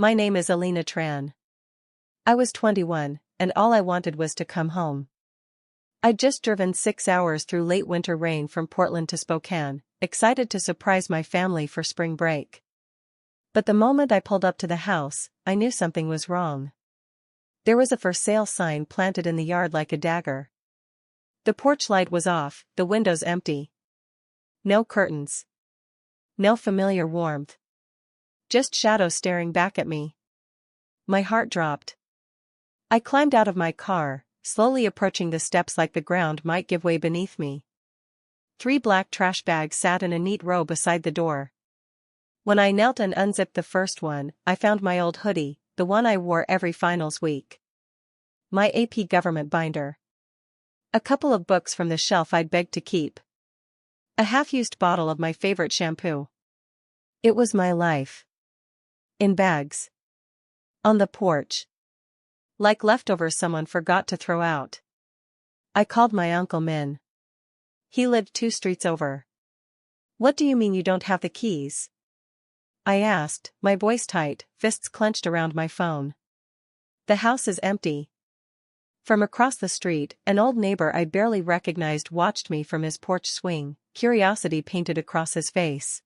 My name is Alina Tran. I was 21, and all I wanted was to come home. I'd just driven 6 hours through late winter rain from Portland to Spokane, excited to surprise my family for spring break. But the moment I pulled up to the house, I knew something was wrong. There was a for sale sign planted in the yard like a dagger. The porch light was off, the windows empty. No curtains. No familiar warmth. Just shadows staring back at me. My heart dropped. I climbed out of my car, slowly approaching the steps like the ground might give way beneath me. 3 black trash bags sat in a neat row beside the door. When I knelt and unzipped the first one, I found my old hoodie, the one I wore every finals week. My AP government binder. A couple of books from the shelf I'd begged to keep. A half-used bottle of my favorite shampoo. It was my life. In bags. On the porch. Like leftovers someone forgot to throw out. I called my Uncle Min. He lived 2 streets over. "What do you mean you don't have the keys?" I asked, my voice tight, fists clenched around my phone. "The house is empty." From across the street, an old neighbor I barely recognized watched me from his porch swing, curiosity painted across his face.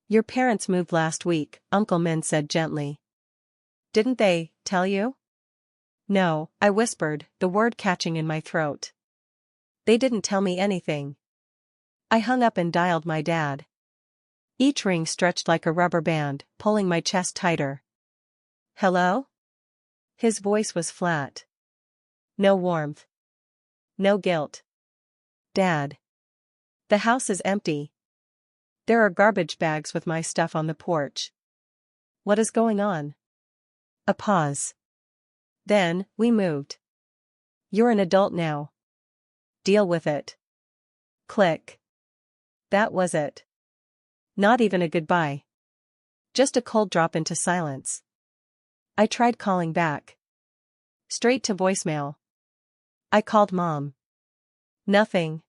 "Your parents moved last week," Uncle Min said gently. "Didn't they tell you?" "No," I whispered, the word catching in my throat. "They didn't tell me anything." I hung up and dialed my dad. Each ring stretched like a rubber band, pulling my chest tighter. "Hello?" His voice was flat. No warmth. No guilt. "Dad. The house is empty. There are garbage bags with my stuff on the porch." "What is going on?" A pause. "Then, we moved. You're an adult now. Deal with it." Click. That was it. Not even a goodbye. Just a cold drop into silence. I tried calling back. Straight to voicemail. I called Mom. Nothing.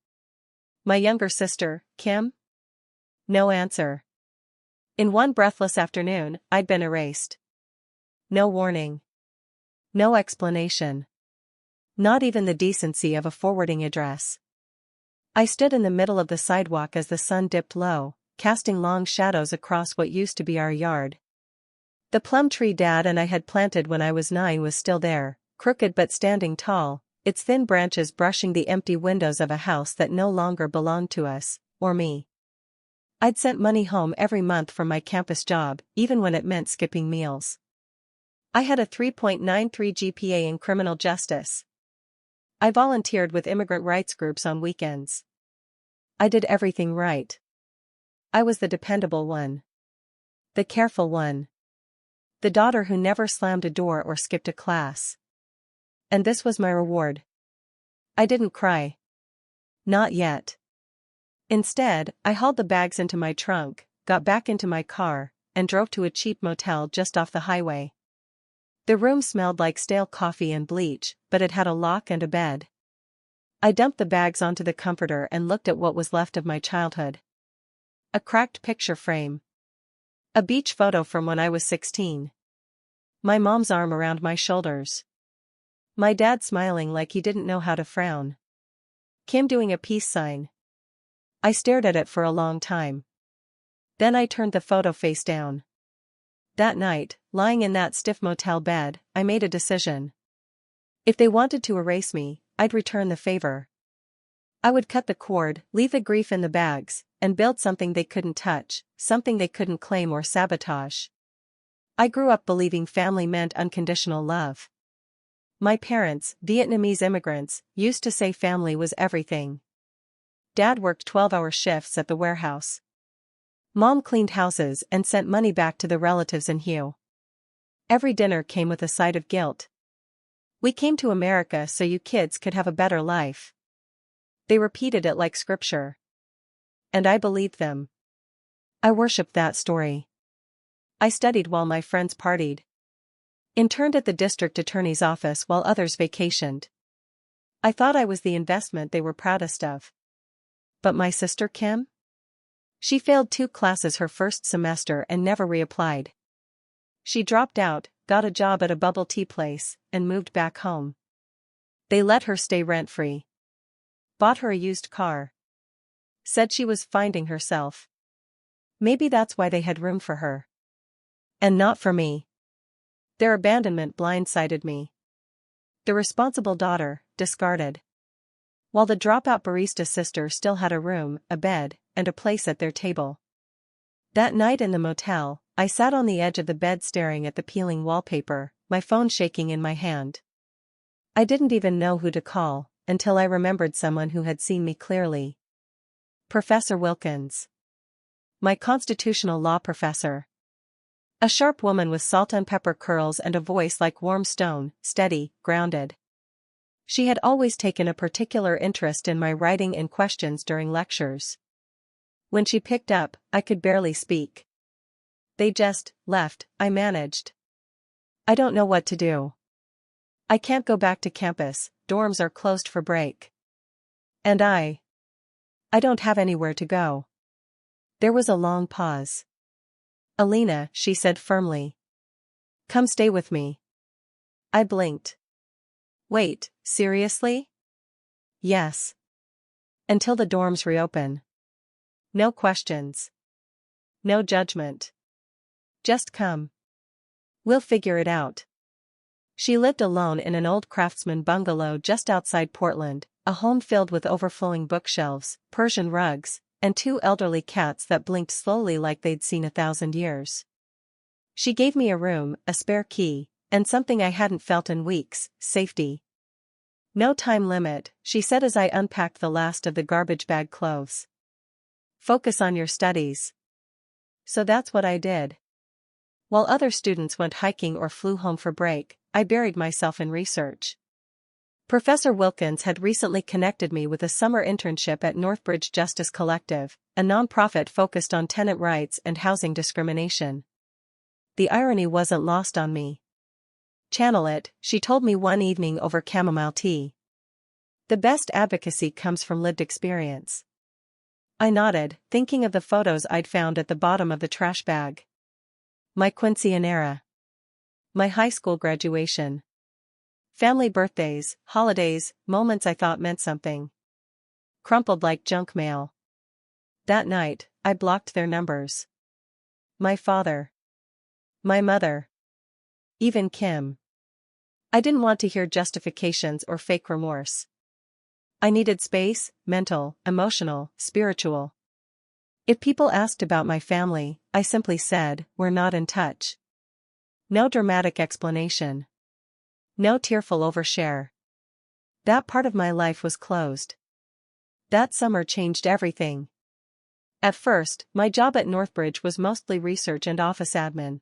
My younger sister, Kim? No answer. In one breathless afternoon, I'd been erased. No warning. No explanation. Not even the decency of a forwarding address. I stood in the middle of the sidewalk as the sun dipped low, casting long shadows across what used to be our yard. The plum tree Dad and I had planted when I was 9 was still there, crooked but standing tall, its thin branches brushing the empty windows of a house that no longer belonged to us, or me. I'd sent money home every month from my campus job, even when it meant skipping meals. I had a 3.93 GPA in criminal justice. I volunteered with immigrant rights groups on weekends. I did everything right. I was the dependable one. The careful one. The daughter who never slammed a door or skipped a class. And this was my reward. I didn't cry. Not yet. Instead, I hauled the bags into my trunk, got back into my car, and drove to a cheap motel just off the highway. The room smelled like stale coffee and bleach, but it had a lock and a bed. I dumped the bags onto the comforter and looked at what was left of my childhood. A cracked picture frame. A beach photo from when I was 16. My mom's arm around my shoulders. My dad smiling like he didn't know how to frown. Kim doing a peace sign. I stared at it for a long time. Then I turned the photo face down. That night, lying in that stiff motel bed, I made a decision. If they wanted to erase me, I'd return the favor. I would cut the cord, leave the grief in the bags, and build something they couldn't touch, something they couldn't claim or sabotage. I grew up believing family meant unconditional love. My parents, Vietnamese immigrants, used to say family was everything. Dad worked 12-hour shifts at the warehouse. Mom cleaned houses and sent money back to the relatives in Hue. Every dinner came with a side of guilt. "We came to America so you kids could have a better life." They repeated it like scripture. And I believed them. I worshipped that story. I studied while my friends partied. Interned at the district attorney's office while others vacationed. I thought I was the investment they were proudest of. But my sister Kim? She failed 2 classes her first semester and never reapplied. She dropped out, got a job at a bubble tea place, and moved back home. They let her stay rent-free. Bought her a used car. Said she was finding herself. Maybe that's why they had room for her. And not for me. Their abandonment blindsided me. The responsible daughter, discarded. While the dropout barista sister still had a room, a bed, and a place at their table. That night in the motel, I sat on the edge of the bed staring at the peeling wallpaper, my phone shaking in my hand. I didn't even know who to call, until I remembered someone who had seen me clearly. Professor Wilkins. My constitutional law professor. A sharp woman with salt and pepper curls and a voice like warm stone, steady, grounded. She had always taken a particular interest in my writing and questions during lectures. When she picked up, I could barely speak. They just left, I managed. I don't know what to do. I can't go back to campus, dorms are closed for break. And I don't have anywhere to go. There was a long pause. Alina, she said firmly. Come stay with me. I blinked. Wait, seriously? Yes. Until the dorms reopen. No questions. No judgment. Just come. We'll figure it out. She lived alone in an old craftsman bungalow just outside Portland, a home filled with overflowing bookshelves, Persian rugs, and 2 elderly cats that blinked slowly like they'd seen 1,000 years. She gave me a room, a spare key, and something I hadn't felt in weeks, safety. No time limit, she said as I unpacked the last of the garbage bag clothes. Focus on your studies. So that's what I did. While other students went hiking or flew home for break, I buried myself in research. Professor Wilkins had recently connected me with a summer internship at Northbridge Justice Collective, a nonprofit focused on tenant rights and housing discrimination. The irony wasn't lost on me. Channel it, she told me one evening over chamomile tea. The best advocacy comes from lived experience. I nodded, thinking of the photos I'd found at the bottom of the trash bag. My quinceañera. My high school graduation. Family birthdays, holidays, moments I thought meant something. Crumpled like junk mail. That night, I blocked their numbers. My father. My mother. Even Kim. I didn't want to hear justifications or fake remorse. I needed space, mental, emotional, spiritual. If people asked about my family, I simply said, we're not in touch. No dramatic explanation. No tearful overshare. That part of my life was closed. That summer changed everything. At first, my job at Northbridge was mostly research and office admin.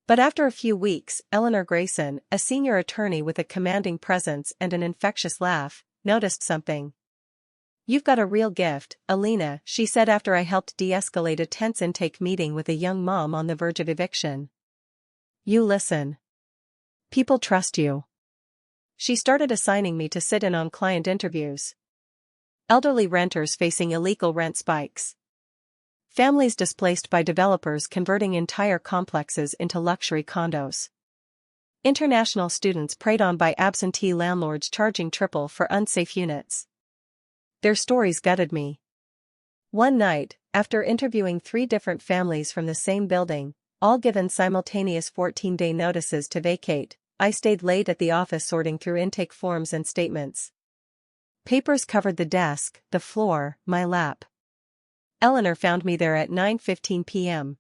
But after a few weeks, Eleanor Grayson, a senior attorney with a commanding presence and an infectious laugh, noticed something. You've got a real gift, Alina, she said after I helped de-escalate a tense intake meeting with a young mom on the verge of eviction. You listen. People trust you. She started assigning me to sit in on client interviews. Elderly renters facing illegal rent spikes. Families displaced by developers converting entire complexes into luxury condos. International students preyed on by absentee landlords charging triple for unsafe units. Their stories gutted me. One night, after interviewing 3 different families from the same building, all given simultaneous 14-day notices to vacate, I stayed late at the office sorting through intake forms and statements. Papers covered the desk, the floor, my lap. Eleanor found me there at 9:15 p.m.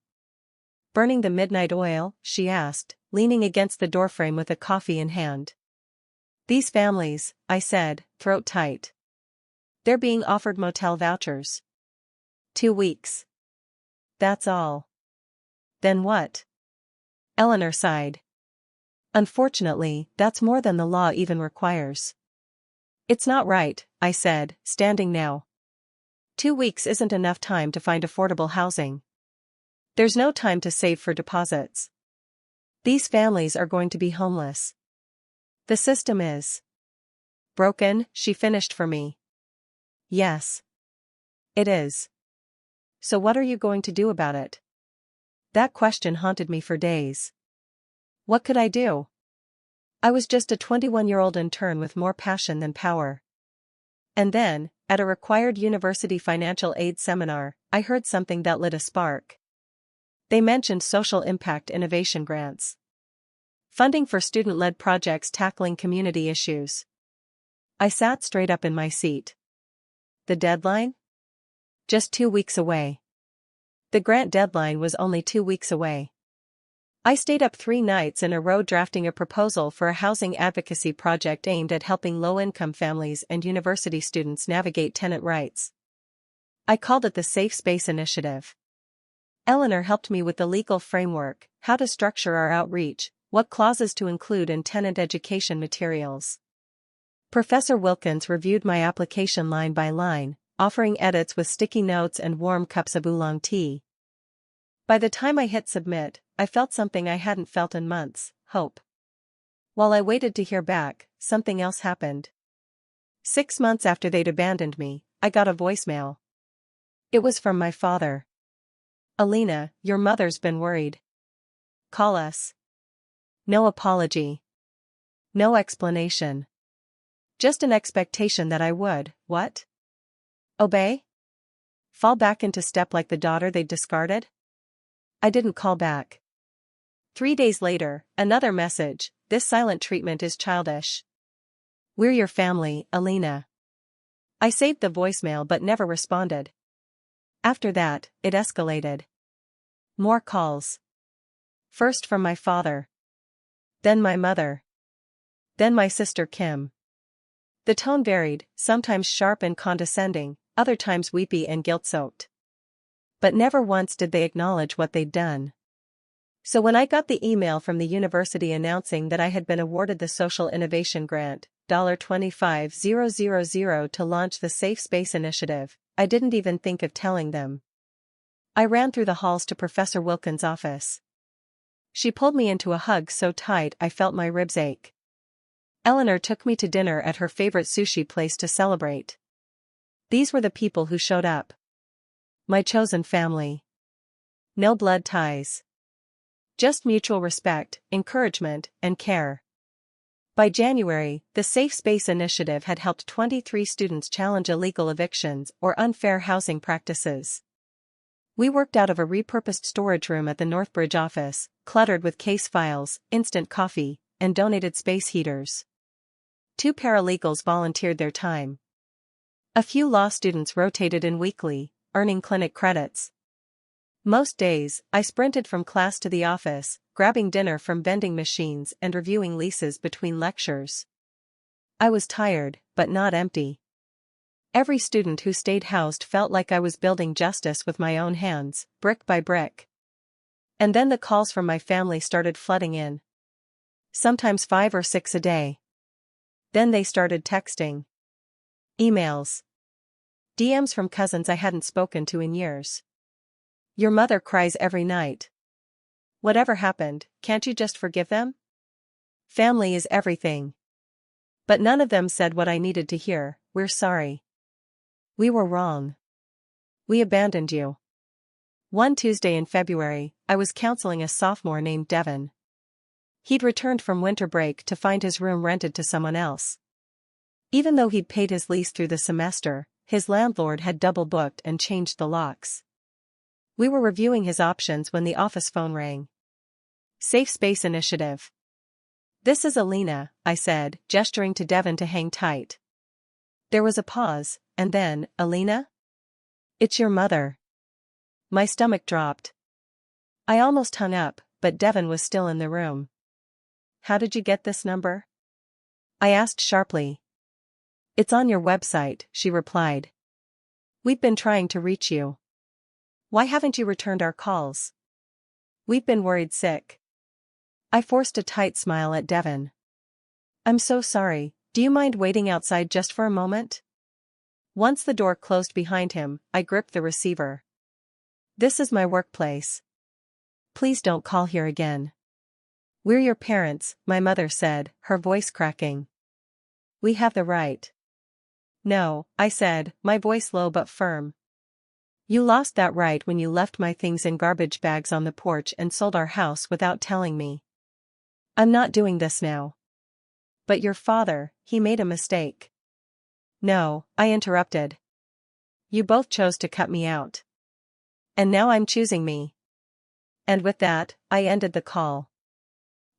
Burning the midnight oil, she asked, leaning against the doorframe with a coffee in hand. These families, I said, throat tight. They're being offered motel vouchers. 2 weeks. That's all. Then what? Eleanor sighed. Unfortunately, that's more than the law even requires. It's not right, I said, standing now. 2 weeks isn't enough time to find affordable housing. There's no time to save for deposits. These families are going to be homeless. The system is broken, she finished for me. Yes. It is. So what are you going to do about it? That question haunted me for days. What could I do? I was just a 21-year-old intern with more passion than power. And then, at a required university financial aid seminar, I heard something that lit a spark. They mentioned social impact innovation grants. Funding for student-led projects tackling community issues. I sat straight up in my seat. The deadline? Just 2 weeks away. The grant deadline was only 2 weeks away. I stayed up 3 nights in a row drafting a proposal for a housing advocacy project aimed at helping low-income families and university students navigate tenant rights. I called it the Safe Space Initiative. Eleanor helped me with the legal framework, how to structure our outreach, what clauses to include in tenant education materials. Professor Wilkins reviewed my application line by line, offering edits with sticky notes and warm cups of oolong tea. By the time I hit submit, I felt something I hadn't felt in months: hope. While I waited to hear back, something else happened. 6 months after they'd abandoned me, I got a voicemail. It was from my father. "Alina, your mother's been worried. Call us." No apology. No explanation. Just an expectation that I would, what? Obey? Fall back into step like the daughter they'd discarded? I didn't call back. 3 days later, another message: "This silent treatment is childish. We're your family, Alina." I saved the voicemail but never responded. After that, it escalated. More calls. First from my father. Then my mother. Then my sister Kim. The tone varied, sometimes sharp and condescending, other times weepy and guilt-soaked. But never once did they acknowledge what they'd done. So when I got the email from the university announcing that I had been awarded the Social Innovation Grant, $25,000 to launch the Safe Space Initiative, I didn't even think of telling them. I ran through the halls to Professor Wilkins' office. She pulled me into a hug so tight I felt my ribs ache. Eleanor took me to dinner at her favorite sushi place to celebrate. These were the people who showed up. My chosen family. No blood ties. Just mutual respect, encouragement, and care. By January, the Safe Space Initiative had helped 23 students challenge illegal evictions or unfair housing practices. We worked out of a repurposed storage room at the Northbridge office, cluttered with case files, instant coffee, and donated space heaters. 2 paralegals volunteered their time. A few law students rotated in weekly, earning clinic credits. Most days, I sprinted from class to the office, grabbing dinner from vending machines and reviewing leases between lectures. I was tired, but not empty. Every student who stayed housed felt like I was building justice with my own hands, brick by brick. And then the calls from my family started flooding in. Sometimes 5 or 6 a day. Then they started texting. Emails. DMs from cousins I hadn't spoken to in years. "Your mother cries every night. Whatever happened, can't you just forgive them? Family is everything." But none of them said what I needed to hear: "We're sorry. We were wrong. We abandoned you." One Tuesday in February, I was counseling a sophomore named Devin. He'd returned from winter break to find his room rented to someone else. Even though he'd paid his lease through the semester, his landlord had double-booked and changed the locks. We were reviewing his options when the office phone rang. Safe Space Initiative. "This is Alina," I said, gesturing to Devin to hang tight. There was a pause, and then, "Alina? It's your mother." My stomach dropped. I almost hung up, but Devin was still in the room. "How did you get this number?" I asked sharply. "It's on your website," she replied. "We've been trying to reach you. Why haven't you returned our calls?" "We've been worried sick." I forced a tight smile at Devin. "I'm so sorry, do you mind waiting outside just for a moment?" Once the door closed behind him, I gripped the receiver. "This is my workplace. Please don't call here again." "We're your parents," my mother said, her voice cracking. "We have the right." "No," I said, my voice low but firm. "You lost that right when you left my things in garbage bags on the porch and sold our house without telling me." I'm not doing this now. But your father, he made a mistake. No, I interrupted. You both chose to cut me out. And now I'm choosing me. And with that, I ended the call.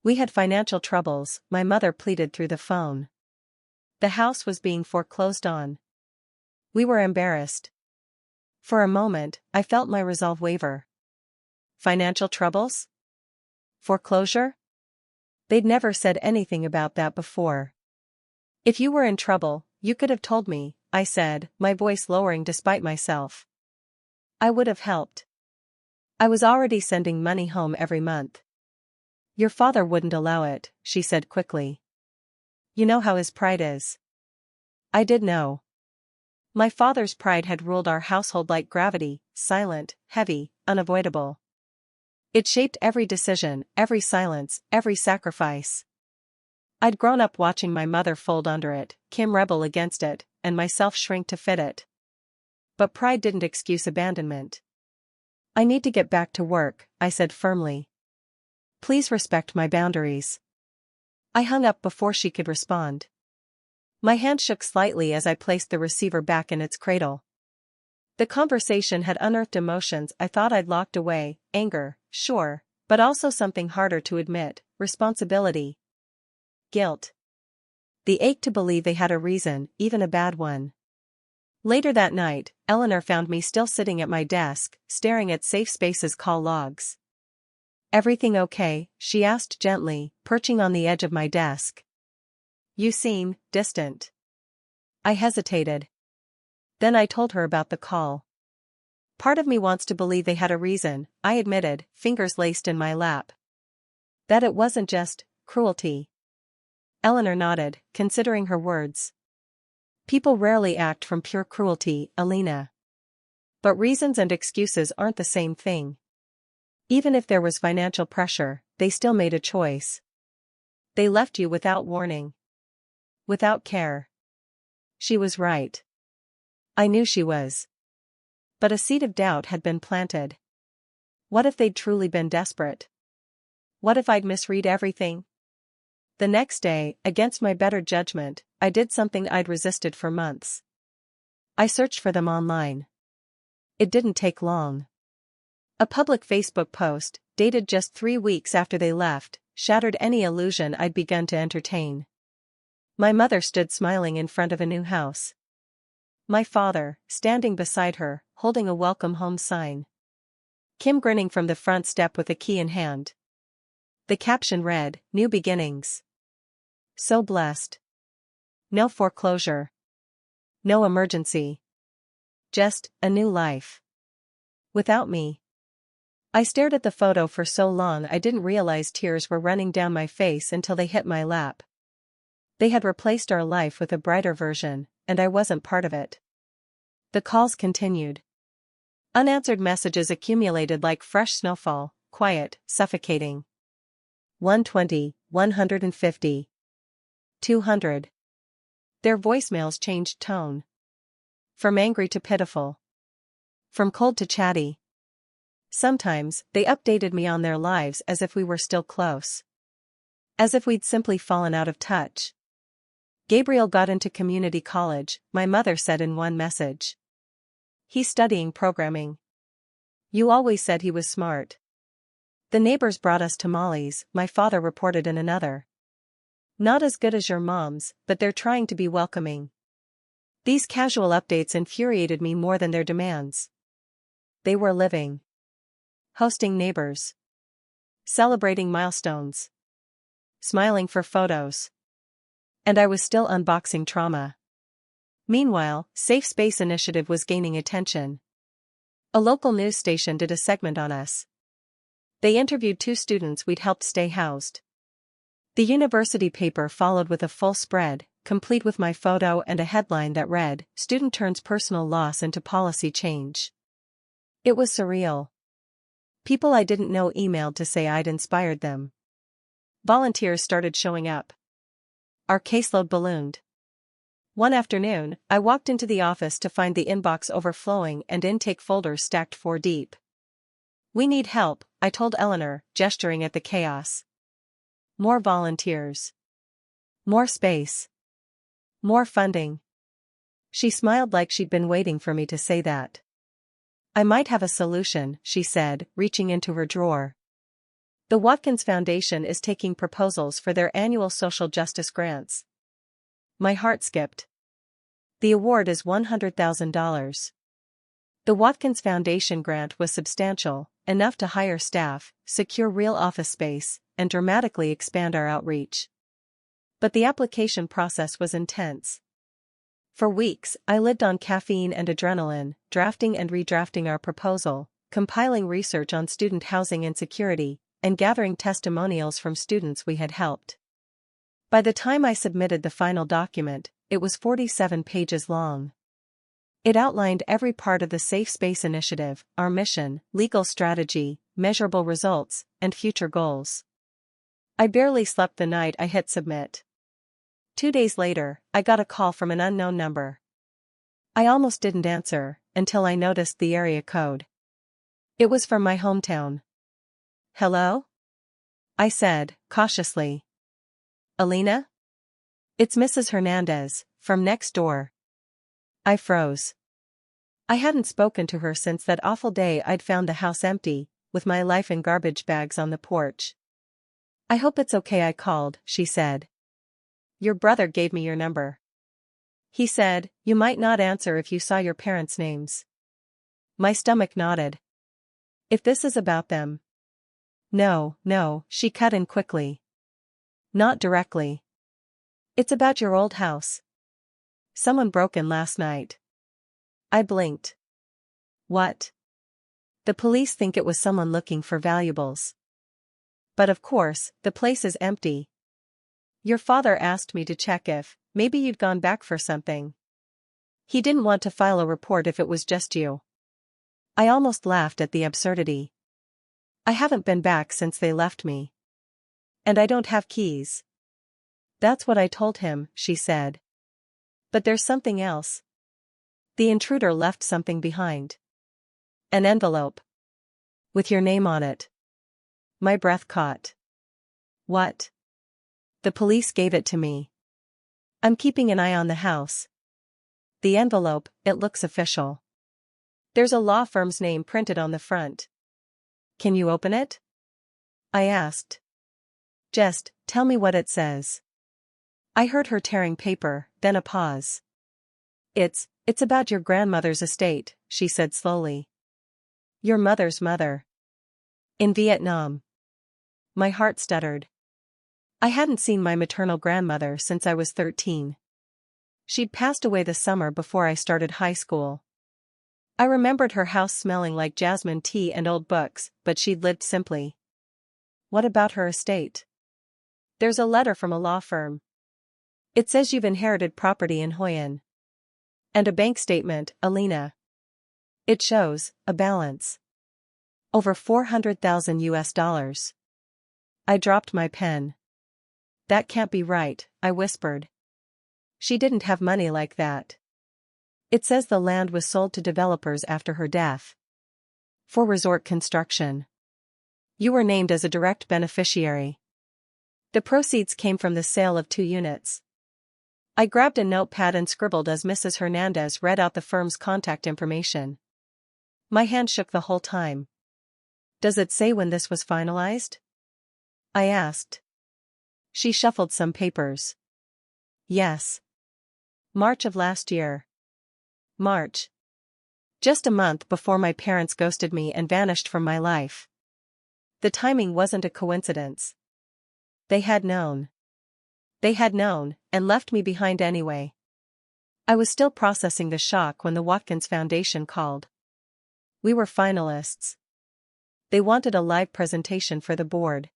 We had financial troubles, my mother pleaded through the phone. The house was being foreclosed on. We were embarrassed. For a moment, I felt my resolve waver. Financial troubles? Foreclosure? They'd never said anything about that before. If you were in trouble, you could have told me, I said, my voice lowering despite myself. I would have helped. I was already sending money home every month. Your father wouldn't allow it, she said quickly. You know how his pride is. I did know. My father's pride had ruled our household like gravity, silent, heavy, unavoidable. It shaped every decision, every silence, every sacrifice. I'd grown up watching my mother fold under it, Kim rebel against it, and myself shrink to fit it. But pride didn't excuse abandonment. I need to get back to work, I said firmly. Please respect my boundaries. I hung up before she could respond. My hand shook slightly as I placed the receiver back in its cradle. The conversation had unearthed emotions I thought I'd locked away, anger, sure, but also something harder to admit, responsibility. Guilt. The ache to believe they had a reason, even a bad one. Later that night, Eleanor found me still sitting at my desk, staring at Safe Space's call logs. Everything okay? She asked gently, perching on the edge of my desk. You seem distant. I hesitated. Then I told her about the call. Part of me wants to believe they had a reason, I admitted, fingers laced in my lap. That it wasn't just cruelty. Eleanor nodded, considering her words. People rarely act from pure cruelty, Alina. But reasons and excuses aren't the same thing. Even if there was financial pressure, they still made a choice. They left you without warning. Without care. She was right. I knew she was. But a seed of doubt had been planted. What if they'd truly been desperate? What if I'd misread everything? The next day, against my better judgment, I did something I'd resisted for months. I searched for them online. It didn't take long. A public Facebook post, dated just 3 weeks after they left, shattered any illusion I'd begun to entertain. My mother stood smiling in front of a new house. My father, standing beside her, holding a welcome home sign. Kim grinning from the front step with a key in hand. The caption read, New beginnings. So blessed. No foreclosure. No emergency. Just a new life. Without me. I stared at the photo for so long I didn't realize tears were running down my face until they hit my lap. They had replaced our life with a brighter version, and I wasn't part of it. The calls continued. Unanswered messages accumulated like fresh snowfall, quiet, suffocating. 120, 150. 200. Their voicemails changed tone. From angry to pitiful. From cold to chatty. Sometimes, they updated me on their lives as if we were still close. As if we'd simply fallen out of touch. Gabriel got into community college, my mother said in one message. He's studying programming. You always said he was smart. The neighbors brought us tamales, my father reported in another. Not as good as your mom's, but they're trying to be welcoming. These casual updates infuriated me more than their demands. They were living. Hosting neighbors. Celebrating milestones. Smiling for photos. And I was still unboxing trauma. Meanwhile, Safe Space Initiative was gaining attention. A local news station did a segment on us. They interviewed 2 students we'd helped stay housed. The university paper followed with a full spread, complete with my photo and a headline that read, Student turns personal loss into policy change. It was surreal. People I didn't know emailed to say I'd inspired them. Volunteers started showing up. Our caseload ballooned. One afternoon, I walked into the office to find the inbox overflowing and intake folders stacked 4 deep. We need help, I told Eleanor, gesturing at the chaos. More volunteers. More space. More funding. She smiled like she'd been waiting for me to say that. I might have a solution, she said, reaching into her drawer. The Watkins Foundation is taking proposals for their annual social justice grants. My heart skipped. The award is $100,000. The Watkins Foundation grant was substantial, enough to hire staff, secure real office space, and dramatically expand our outreach. But the application process was intense. For weeks, I lived on caffeine and adrenaline, drafting and redrafting our proposal, compiling research on student housing insecurity, and gathering testimonials from students we had helped. By the time I submitted the final document, it was 47 pages long. It outlined every part of the Safe Space Initiative, our mission, legal strategy, measurable results, and future goals. I barely slept the night I hit submit. 2 days later, I got a call from an unknown number. I almost didn't answer, until I noticed the area code. It was from my hometown. Hello? I said, cautiously. Alina? It's Mrs. Hernandez, from next door. I froze. I hadn't spoken to her since that awful day I'd found the house empty, with my life in garbage bags on the porch. I hope it's okay I called, she said. Your brother gave me your number. He said, you might not answer if you saw your parents' names. My stomach nodded. If this is about them. No, she cut in quickly. Not directly. It's about your old house. Someone broke in last night. I blinked. What? The police think it was someone looking for valuables. But of course, the place is empty. Your father asked me to check if, maybe you'd gone back for something. He didn't want to file a report if it was just you. I almost laughed at the absurdity. I haven't been back since they left me. And I don't have keys. That's what I told him, she said. But there's something else. The intruder left something behind. An envelope. With your name on it. My breath caught. What? The police gave it to me. I'm keeping an eye on the house. The envelope, it looks official. There's a law firm's name printed on the front. Can you open it? I asked. Just, tell me what it says. I heard her tearing paper, then a pause. It's about your grandmother's estate, she said slowly. Your mother's mother. In Vietnam. My heart stuttered. I hadn't seen my maternal grandmother since I was 13. She'd passed away the summer before I started high school. I remembered her house smelling like jasmine tea and old books, but she'd lived simply. What about her estate? There's a letter from a law firm. It says you've inherited property in Hoi An. And a bank statement, Alina. It shows a balance. Over $400,000. I dropped my pen. That can't be right, I whispered. She didn't have money like that. It says the land was sold to developers after her death. For resort construction. You were named as a direct beneficiary. The proceeds came from the sale of 2 units. I grabbed a notepad and scribbled as Mrs. Hernandez read out the firm's contact information. My hand shook the whole time. Does it say when this was finalized? I asked. She shuffled some papers. Yes. March of last year. March. Just a month before my parents ghosted me and vanished from my life. The timing wasn't a coincidence. They had known. They had known, and left me behind anyway. I was still processing the shock when the Watkins Foundation called. We were finalists. They wanted a live presentation for the board.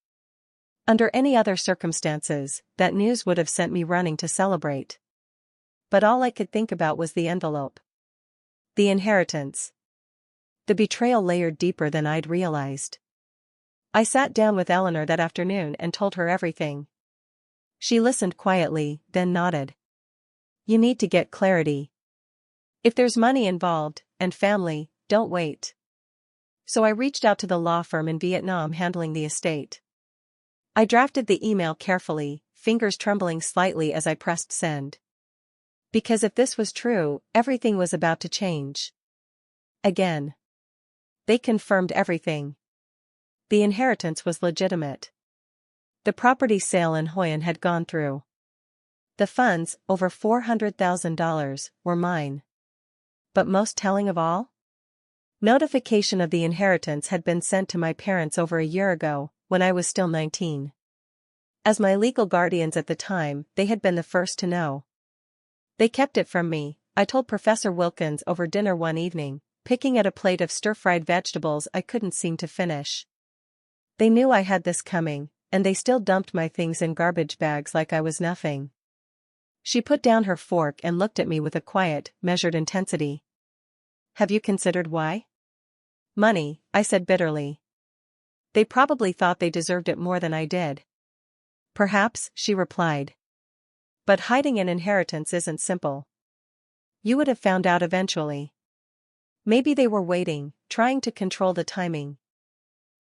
Under any other circumstances, that news would have sent me running to celebrate. But all I could think about was the envelope. The inheritance. The betrayal layered deeper than I'd realized. I sat down with Eleanor that afternoon and told her everything. She listened quietly, then nodded. You need to get clarity. If there's money involved, and family, don't wait. So I reached out to the law firm in Vietnam handling the estate. I drafted the email carefully, fingers trembling slightly as I pressed send. Because if this was true, everything was about to change. Again. They confirmed everything. The inheritance was legitimate. The property sale in Hoyan had gone through. The funds, over $400,000, were mine. But most telling of all? Notification of the inheritance had been sent to my parents over a year ago, when I was still 19. As my legal guardians at the time, they had been the first to know. They kept it from me, I told Professor Wilkins over dinner one evening, picking at a plate of stir-fried vegetables I couldn't seem to finish. They knew I had this coming, and they still dumped my things in garbage bags like I was nothing. She put down her fork and looked at me with a quiet, measured intensity. Have you considered why? Money, I said bitterly. They probably thought they deserved it more than I did. Perhaps, she replied. But hiding an inheritance isn't simple. You would have found out eventually. Maybe they were waiting, trying to control the timing.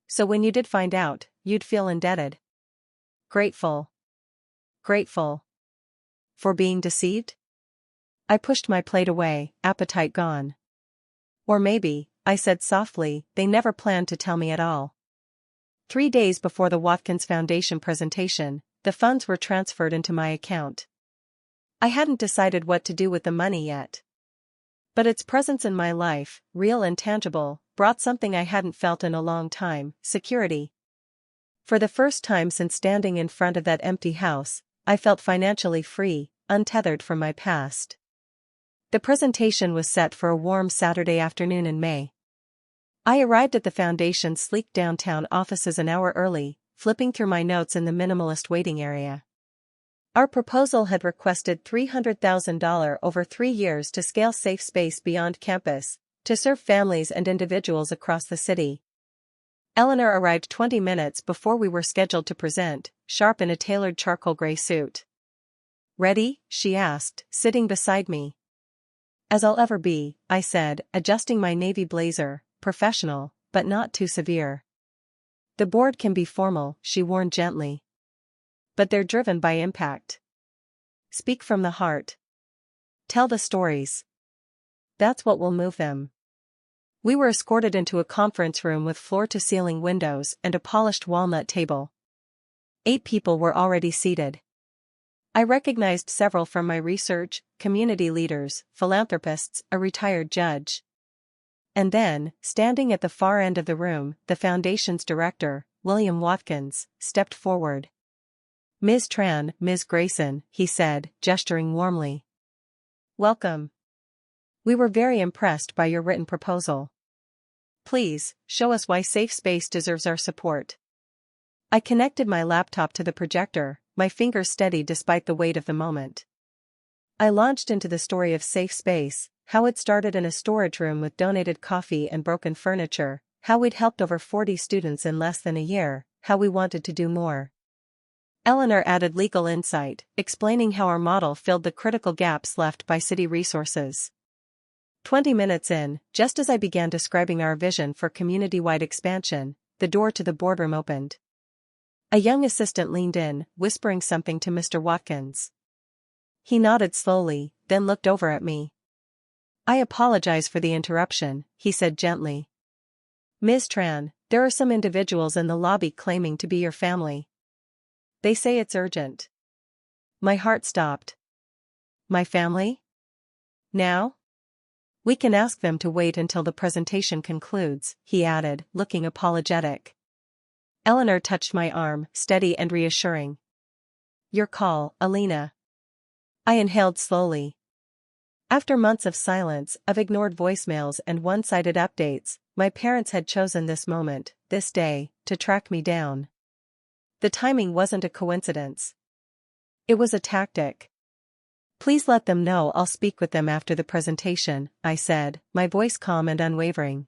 So when you did find out, you'd feel indebted. Grateful. Grateful. For being deceived? I pushed my plate away, appetite gone. Or maybe, I said softly, they never planned to tell me at all. 3 days before the Watkins Foundation presentation, the funds were transferred into my account. I hadn't decided what to do with the money yet. But its presence in my life, real and tangible, brought something I hadn't felt in a long time, security. For the first time since standing in front of that empty house, I felt financially free, untethered from my past. The presentation was set for a warm Saturday afternoon in May. I arrived at the foundation's sleek downtown offices an hour early, flipping through my notes in the minimalist waiting area. Our proposal had requested $300,000 over 3 years to scale safe space beyond campus, to serve families and individuals across the city. Eleanor arrived 20 minutes before we were scheduled to present, sharp in a tailored charcoal gray suit. Ready? She asked, sitting beside me. As I'll ever be, I said, adjusting my navy blazer, professional, but not too severe. The board can be formal, she warned gently. But they're driven by impact. Speak from the heart. Tell the stories. That's what will move them. We were escorted into a conference room with floor-to-ceiling windows and a polished walnut table. 8 people were already seated. I recognized several from my research, community leaders, philanthropists, a retired judge. And then, standing at the far end of the room, the foundation's director, William Watkins, stepped forward. Ms. Tran, Ms. Grayson, he said, gesturing warmly. Welcome. We were very impressed by your written proposal. Please, show us why Safe Space deserves our support. I connected my laptop to the projector, my fingers steady despite the weight of the moment. I launched into the story of Safe Space, how it started in a storage room with donated coffee and broken furniture, how we'd helped over 40 students in less than a year, how we wanted to do more. Eleanor added legal insight, explaining how our model filled the critical gaps left by city resources. 20 minutes in, just as I began describing our vision for community-wide expansion, the door to the boardroom opened. A young assistant leaned in, whispering something to Mr. Watkins. He nodded slowly, then looked over at me. I apologize for the interruption, he said gently. Ms. Tran, there are some individuals in the lobby claiming to be your family. They say it's urgent. My heart stopped. My family? Now? We can ask them to wait until the presentation concludes, he added, looking apologetic. Eleanor touched my arm, steady and reassuring. Your call, Alina. I inhaled slowly. After months of silence, of ignored voicemails and one-sided updates, my parents had chosen this moment, this day, to track me down. The timing wasn't a coincidence. It was a tactic. Please let them know I'll speak with them after the presentation, I said, my voice calm and unwavering.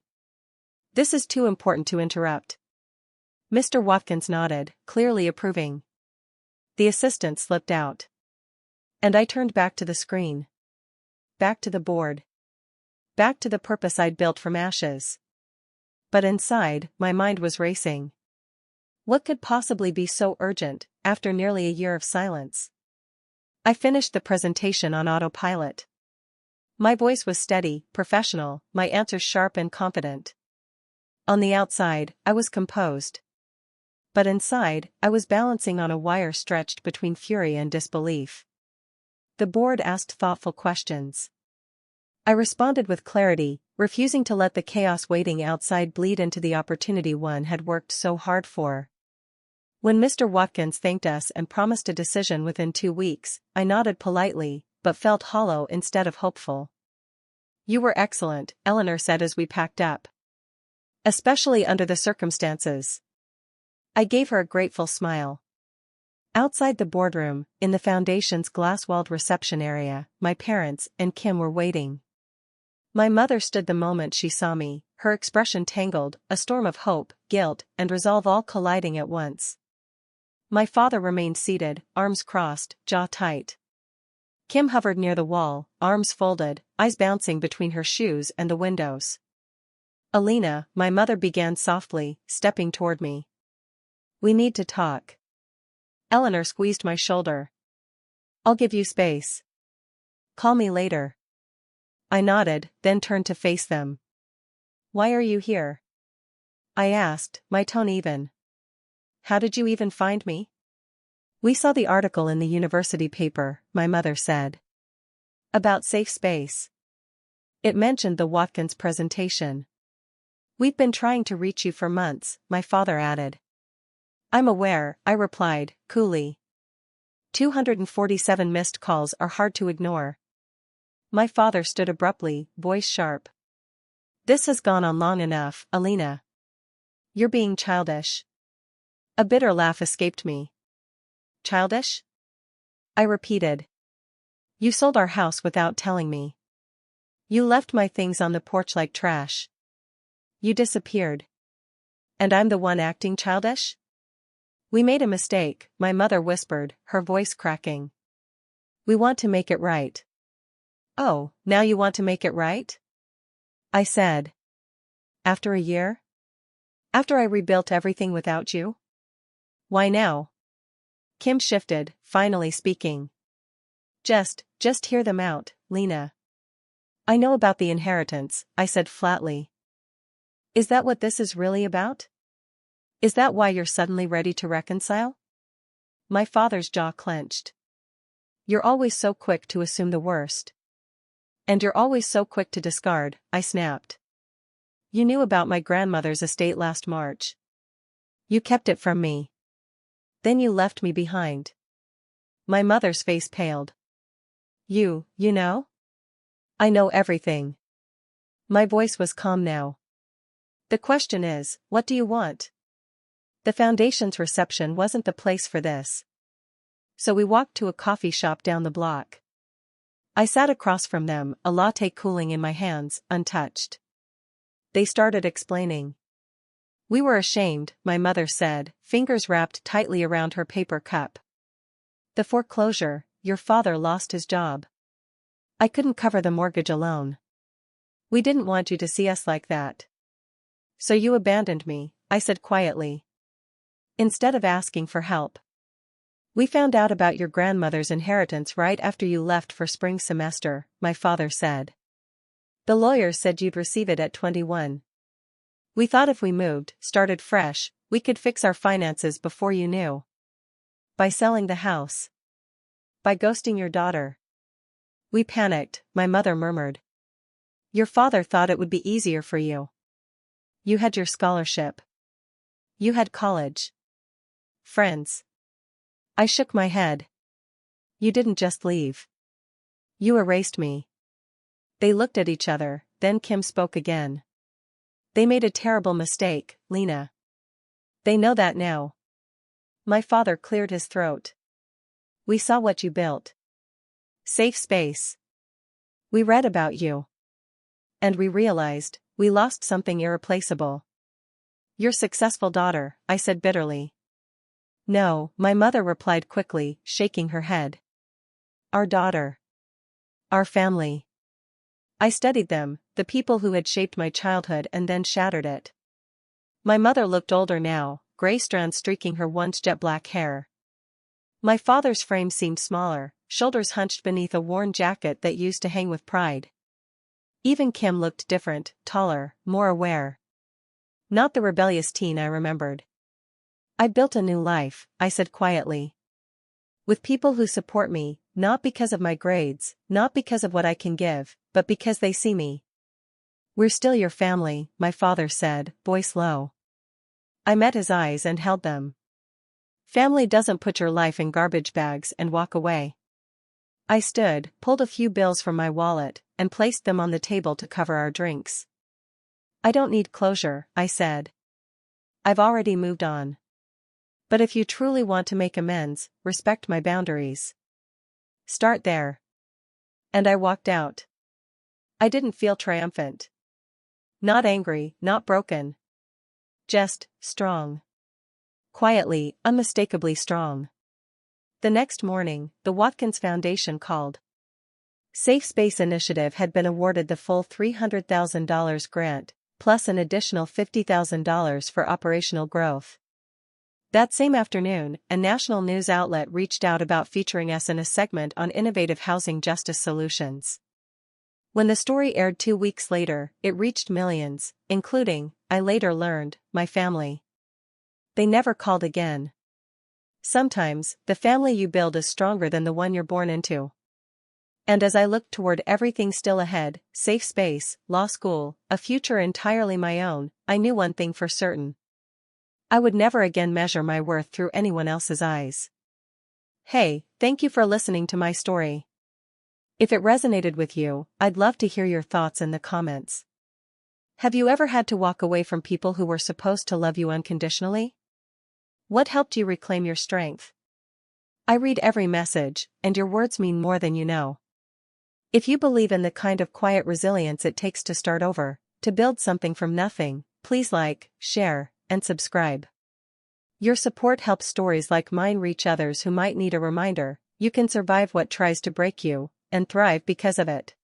This is too important to interrupt. Mr. Watkins nodded, clearly approving. The assistant slipped out. And I turned back to the screen. Back to the board. Back to the purpose I'd built from ashes. But inside, my mind was racing. What could possibly be so urgent, after nearly a year of silence? I finished the presentation on autopilot. My voice was steady, professional, my answers sharp and confident. On the outside, I was composed. But inside, I was balancing on a wire stretched between fury and disbelief. The board asked thoughtful questions. I responded with clarity, refusing to let the chaos waiting outside bleed into the opportunity one had worked so hard for. When Mr. Watkins thanked us and promised a decision within 2 weeks, I nodded politely, but felt hollow instead of hopeful. "You were excellent," Eleanor said as we packed up. "Especially under the circumstances." I gave her a grateful smile. Outside the boardroom, in the Foundation's glass-walled reception area, my parents and Kim were waiting. My mother stood the moment she saw me, her expression tangled, a storm of hope, guilt, and resolve all colliding at once. My father remained seated, arms crossed, jaw tight. Kim hovered near the wall, arms folded, eyes bouncing between her shoes and the windows. "Alina," my mother began softly, stepping toward me. "We need to talk." Eleanor squeezed my shoulder. "I'll give you space. Call me later." I nodded, then turned to face them. "Why are you here?" I asked, my tone even. "How did you even find me?" "We saw the article in the university paper," my mother said. "About safe space. It mentioned the Watkins presentation. We've been trying to reach you for months," my father added. "I'm aware," I replied, coolly. 247 missed calls are hard to ignore. My father stood abruptly, voice sharp. "This has gone on long enough, Alina. You're being childish." A bitter laugh escaped me. "Childish?" I repeated. "You sold our house without telling me. You left my things on the porch like trash. You disappeared. And I'm the one acting childish?" "We made a mistake," my mother whispered, her voice cracking. "We want to make it right." "Oh, now you want to make it right?" I said. "After a year? After I rebuilt everything without you? Why now?" Kim shifted, finally speaking. Just hear them out, Lena." "I know about the inheritance," I said flatly. "Is that what this is really about? Is that why you're suddenly ready to reconcile?" My father's jaw clenched. "You're always so quick to assume the worst. And you're always so quick to discard," I snapped. "You knew about my grandmother's estate last March. You kept it from me. Then you left me behind." My mother's face paled. You know?" "I know everything." My voice was calm now. "The question is, what do you want?" The Foundation's reception wasn't the place for this. So we walked to a coffee shop down the block. I sat across from them, a latte cooling in my hands, untouched. They started explaining. "We were ashamed," my mother said, fingers wrapped tightly around her paper cup. "The foreclosure, your father lost his job. I couldn't cover the mortgage alone. We didn't want you to see us like that. So you abandoned me," I said quietly. "Instead of asking for help. We found out about your grandmother's inheritance right after you left for spring semester," my father said. "The lawyers said you'd receive it at 21. We thought if we moved, started fresh, we could fix our finances before you knew. By selling the house. By ghosting your daughter." "We panicked," my mother murmured. "Your father thought it would be easier for you. You had your scholarship. You had college. Friends." I shook my head. "You didn't just leave. You erased me." They looked at each other, then Kim spoke again. "They made a terrible mistake, Lena. They know that now." My father cleared his throat. "We saw what you built. Safe space. We read about you. And we realized, we lost something irreplaceable." "Your successful daughter," I said bitterly. "No," my mother replied quickly, shaking her head. "Our daughter. Our family." I studied them, the people who had shaped my childhood and then shattered it. My mother looked older now, gray strands streaking her once jet black hair. My father's frame seemed smaller, shoulders hunched beneath a worn jacket that used to hang with pride. Even Kim looked different, taller, more aware. Not the rebellious teen I remembered. I built a new life, I said quietly. With people who support me, not because of my grades, not because of what I can give, but because they see me. We're still your family, my father said, voice low. I met his eyes and held them. Family doesn't put your life in garbage bags and walk away. I stood, pulled a few bills from my wallet, and placed them on the table to cover our drinks. I don't need closure, I said. I've already moved on. But if you truly want to make amends, respect my boundaries. Start there. And I walked out. I didn't feel triumphant. Not angry, not broken. Just strong. Quietly, unmistakably strong. The next morning, the Watkins Foundation called. Safe Space Initiative had been awarded the full $300,000 grant, plus an additional $50,000 for operational growth. That same afternoon, a national news outlet reached out about featuring us in a segment on innovative housing justice solutions. When the story aired 2 weeks later, it reached millions, including, I later learned, my family. They never called again. Sometimes, the family you build is stronger than the one you're born into. And as I looked toward everything still ahead, safe space, law school, a future entirely my own, I knew one thing for certain. I would never again measure my worth through anyone else's eyes. Hey, thank you for listening to my story. If it resonated with you, I'd love to hear your thoughts in the comments. Have you ever had to walk away from people who were supposed to love you unconditionally? What helped you reclaim your strength? I read every message, and your words mean more than you know. If you believe in the kind of quiet resilience it takes to start over, to build something from nothing, please like, share, and subscribe. Your support helps stories like mine reach others who might need a reminder. You can survive what tries to break you, and thrive because of it.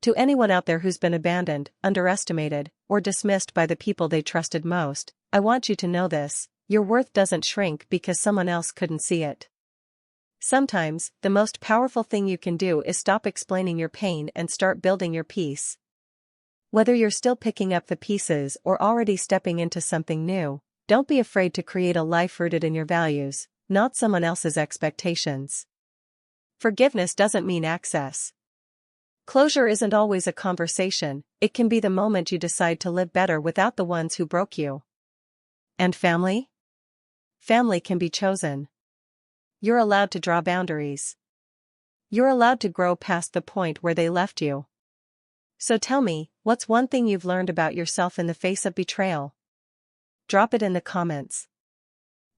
To anyone out there who's been abandoned, underestimated, or dismissed by the people they trusted most, I want you to know this: your worth doesn't shrink because someone else couldn't see it. Sometimes, the most powerful thing you can do is stop explaining your pain and start building your peace. Whether you're still picking up the pieces or already stepping into something new, don't be afraid to create a life rooted in your values, not someone else's expectations. Forgiveness doesn't mean access. Closure isn't always a conversation, it can be the moment you decide to live better without the ones who broke you. And family? Family can be chosen. You're allowed to draw boundaries. You're allowed to grow past the point where they left you. So tell me, what's one thing you've learned about yourself in the face of betrayal? Drop it in the comments.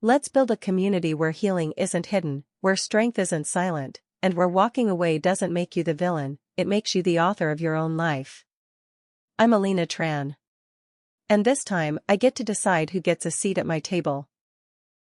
Let's build a community where healing isn't hidden, where strength isn't silent, and where walking away doesn't make you the villain, it makes you the author of your own life. I'm Alina. And this time, I get to decide who gets a seat at my table.